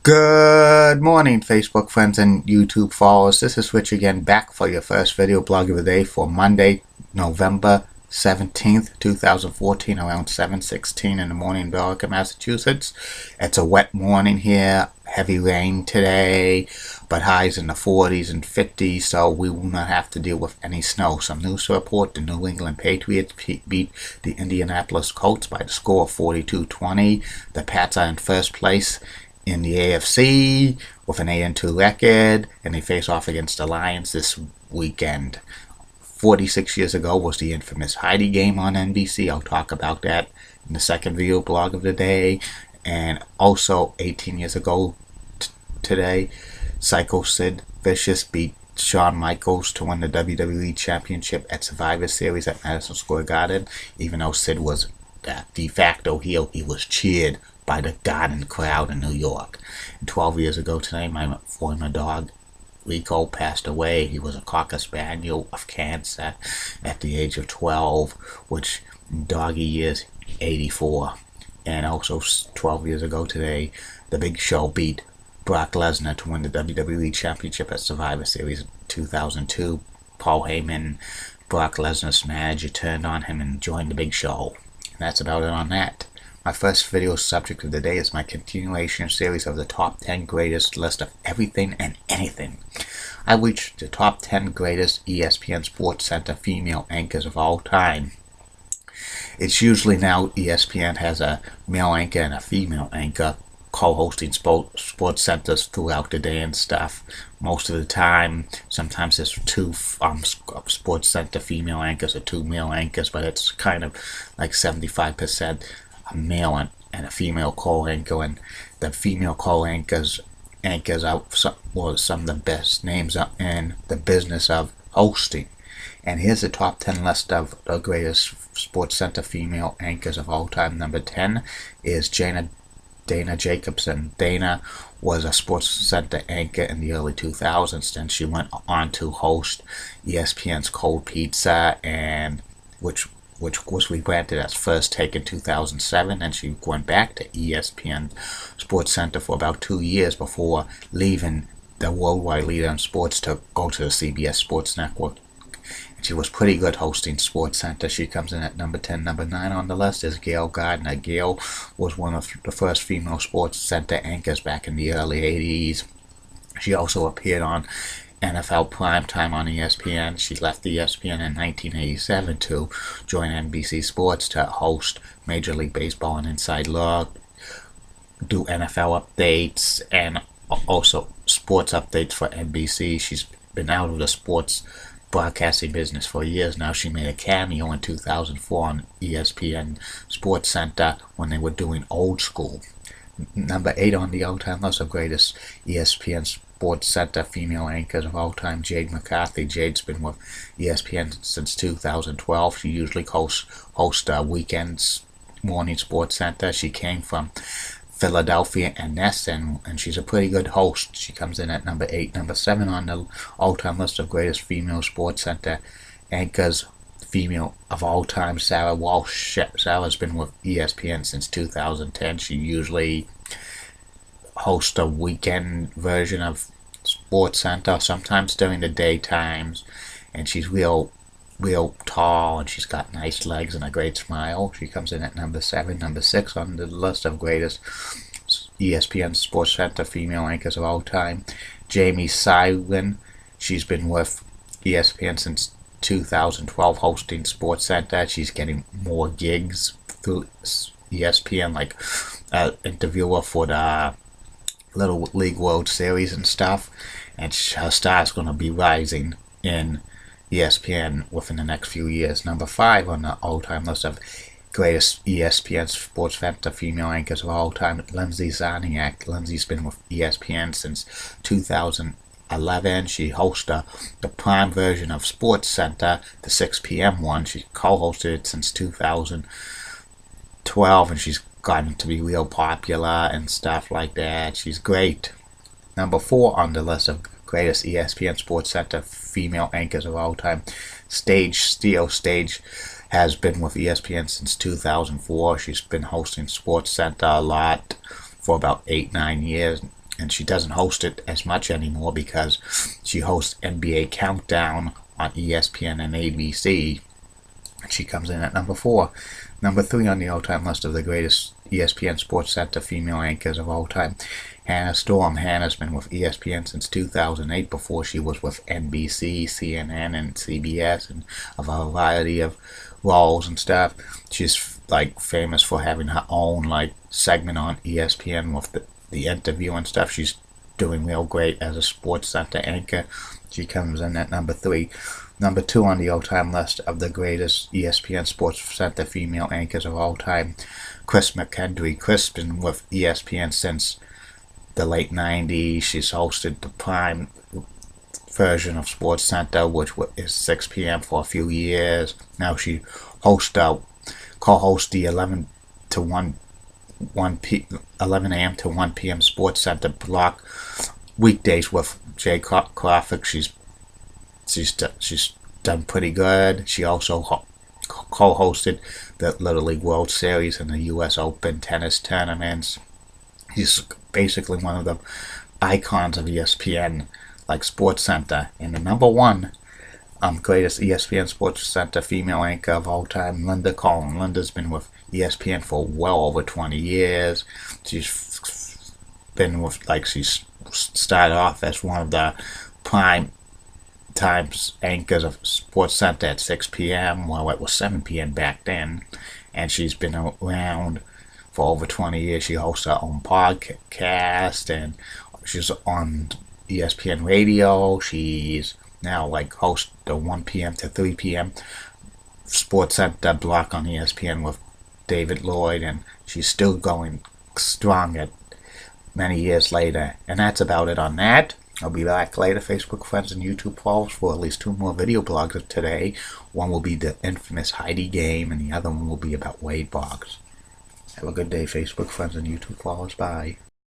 Good morning, Facebook friends and YouTube followers. This is Rich again, back for your first video blog of the day for Monday, November 17th, 2014, around 7:16 in the morning in Billerica, Massachusetts. It's a wet morning here, heavy rain today, but highs in the 40s and 50s, so we will not have to deal with any snow. Some news to report: the New England Patriots beat the Indianapolis Colts by the score of 42-20. The Pats are in first place in the AFC with an 8-2 record, and they face off against the Lions this weekend. 46 years ago was the infamous Heidi game on NBC. I'll talk about that in the second video blog of the day. And also 18 years ago today, Psycho Sid Vicious beat Shawn Michaels to win the WWE Championship at Survivor Series at Madison Square Garden. Even though Sid was de facto heel, he was cheered by the Garden crowd in New York. And 12 years ago today, my former dog Rico passed away. He was a Cocker Spaniel of cancer at the age of 12, which in doggy years, 84. And also 12 years ago today, The Big Show beat Brock Lesnar to win the WWE Championship at Survivor Series in 2002. Paul Heyman, Brock Lesnar's manager, turned on him and joined The Big Show. And that's about it on that. My first video subject of the day is my continuation series of the top 10 greatest list of everything and anything. I reached the top 10 greatest ESPN SportsCenter female anchors of all time. It's usually now ESPN has a male anchor and a female anchor co-hosting SportsCenters throughout the day and stuff. Most of the time, sometimes there's two SportsCenter female anchors or two male anchors, but it's kind of like 75% a male and a female co-anchor, and the female co-anchors are some of the best names in the business of hosting. And here's the top 10 list of the greatest SportsCenter female anchors of all time. Number 10 is Dana Jacobson. Dana was a SportsCenter anchor in the early 2000s. Then she went on to host ESPN's Cold Pizza, and which was rebranded as First Take in 2007, and she went back to ESPN SportsCenter for about 2 years before leaving the worldwide leader in sports to go to the CBS Sports Network. And she was pretty good hosting SportsCenter. She comes in at number 10. Number 9 on the list is Gail Gardner. Gail was one of the first female SportsCenter anchors back in the early 80s. She also appeared on NFL Primetime on ESPN. She left ESPN in 1987 to join NBC Sports to host Major League Baseball and Inside Look, do NFL updates, and also sports updates for NBC. She's been out of the sports broadcasting business for years now. She made a cameo in 2004 on ESPN SportsCenter when they were doing Old School. Number 8 on the all-time list of greatest ESPN SportsCenter female anchors of all time, Jade McCarthy. Jade's been with ESPN since 2012. She usually hosts weekends morning SportsCenter. She came from Philadelphia and Ness, and she's a pretty good host. She comes in at number 8. Number 7 on the all-time list of greatest female SportsCenter anchors, female of all time, Sarah Walsh. Sarah's been with ESPN since 2010. She usually hosts a weekend version of SportsCenter, sometimes during the daytimes, and she's real tall, and she's got nice legs and a great smile. She comes in at number 7. Number 6 on the list of greatest ESPN SportsCenter female anchors of all time, Jamie Simon. She's been with ESPN since 2012 hosting SportsCenter. She's getting more gigs through ESPN, like interviewer for the Little League World Series and stuff, and her star's going to be rising in ESPN within the next few years. Number 5 on the all-time list of greatest ESPN SportsCenter female anchors of all time, Lindsay Zaniak. Lindsay's been with ESPN since 2011. She hosts the prime version of SportsCenter, the 6 p.m. one. She co-hosted it since 2012, and she's gotten to be real popular and stuff like that. She's great. Number 4 on the list of greatest ESPN SportsCenter female anchors of all time, Stage Steele. Stage has been with ESPN since 2004. She's been hosting SportsCenter a lot for about 8-9 years, and she doesn't host it as much anymore because she hosts NBA Countdown on ESPN and ABC. She comes in at number 4. Number 3 on the all-time list of the greatest ESPN SportsCenter female anchors of all time, Hannah Storm. Hannah's been with ESPN since 2008. Before, she was with NBC, CNN, and CBS, and a variety of roles and stuff. She's like famous for having her own like segment on ESPN with the interview and stuff. She's doing real great as a SportsCenter anchor. She comes in at number 3. Number 2 on the all-time list of the greatest ESPN SportsCenter female anchors of all time, Chris McKendry. Chris has been with ESPN since the late 90s. She's hosted the prime version of SportsCenter, which is 6 p.m. for a few years. Now she co-hosts the 11 a.m. to 1 p.m. SportsCenter block weekdays with Jay Crawford. She's done pretty good. She also co-hosted the Little League World Series and the U.S. Open tennis tournaments. She's basically one of the icons of ESPN, like SportsCenter. And the number 1 greatest ESPN SportsCenter female anchor of all time, Linda Cohn. Linda's been with ESPN for well over 20 years. She's been with, she's started off as one of the prime times anchors of SportsCenter at 6 p.m. Well, it was 7 p.m. back then, and she's been around for over 20 years. She hosts her own podcast, and she's on ESPN Radio. She's now host the 1 p.m. to 3 p.m. SportsCenter block on ESPN with David Lloyd, and she's still going strong at many years later. And that's about it on that. I'll be back later, Facebook friends and YouTube followers, for at least 2 more video blogs of today. One will be the infamous Heidi game, and the other one will be about Wade Boggs. Have a good day, Facebook friends and YouTube followers. Bye.